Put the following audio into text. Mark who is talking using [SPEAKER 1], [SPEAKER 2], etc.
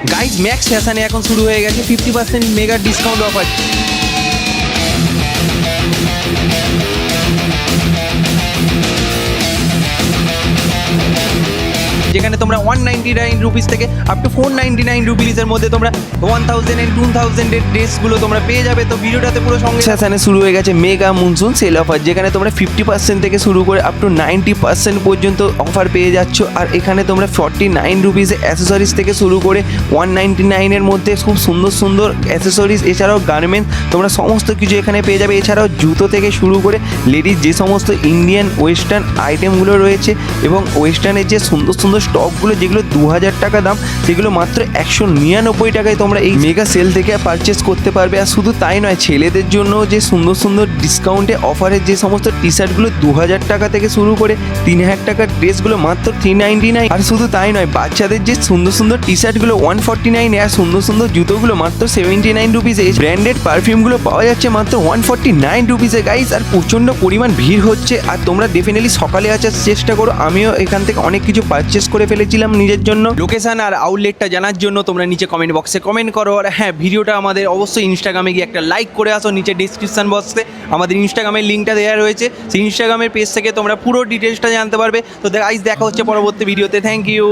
[SPEAKER 1] Guys max ফ্যাশনে এখন শুরু হয়ে গেছে 50% মেগা ডিসকাউন্ট অফার। যেখানে তোমরা 199 রুপিস থেকে আপ টু 499 রুপিসের মধ্যে তোমরা 1000 এন্ড 2000 এর ড্রেসগুলো তোমরা পেয়ে যাবে। তো ভিডিওটাতে পুরো সঙ্গে সাথে শুরু হয়ে গেছে মেগা মনসুন সেল অফার, যেখানে তোমরা 50% থেকে শুরু করে আপ টু 90% পর্যন্ত অফার পেয়ে যাচ্ছ। আর এখানে তোমরা 49 রুপিসে অ্যাসেসরিজ থেকে শুরু করে 199 এর মধ্যে খুব সুন্দর সুন্দর অ্যাসেসরিজ, এছাড়াও গার্মেন্ট তোমরা সমস্ত কিছু এখানে পেয়ে যাবে। এছাড়াও জুতো থেকে শুরু করে লেডিস যে সমস্ত ইন্ডিয়ান ওয়েস্টার্ন আইটেমগুলো রয়েছে এবং ওয়েস্টার্নের যে সুন্দর সুন্দর স্টকগুলো যেগুলো 2000 টাকা দাম, সেগুলো মাত্র 199 টাকায় তোমরা এই মেগা সেল থেকে পারচেস করতে পারবে। আর শুধু তাই নয়, ছেলেদের জন্য যে সুন্দর সুন্দর ডিসকাউন্টে অফারের যে সমস্ত টি শার্টগুলো 2000 টাকা থেকে শুরু করে 3000 টাকার ড্রেসগুলো মাত্র 399। আর শুধু তাই নয়, বাচ্চাদের যে সুন্দর সুন্দর টি শার্টগুলো 149, আর সুন্দর সুন্দর জুতোগুলো মাত্র 79 রুপিসে। ব্র্যান্ডেড পারফিউমগুলো পাওয়া যাচ্ছে মাত্র 149 রুপিসে গাইস। আর প্রচণ্ড পরিমাণ ভিড় হচ্ছে, আর তোমরা ডেফিনেটলি সকালে আসার চেষ্টা করো। আমিও এখান থেকে অনেক কিছু পারচেস করে ফেলেছিলাম নিজের জন্য। লোকেশন আর আউটলেটটা জানার জন্য তোমরা নিচে কমেন্ট বক্সে কমেন্ট করো। আর হ্যাঁ, ভিডিওটা আমাদের অবশ্যই ইনস্টাগ্রামে গিয়ে একটা লাইক করে আসো। নিচে ডিসক্রিপশন বক্সে আমাদের ইনস্টাগ্রামের লিঙ্কটা দেওয়া রয়েছে, সেই ইনস্টাগ্রামের পেজ থেকে তোমরা পুরো ডিটেলসটা জানতে পারবে। তো গাইস দেখা হচ্ছে পরবর্তী ভিডিওতে। Thank you.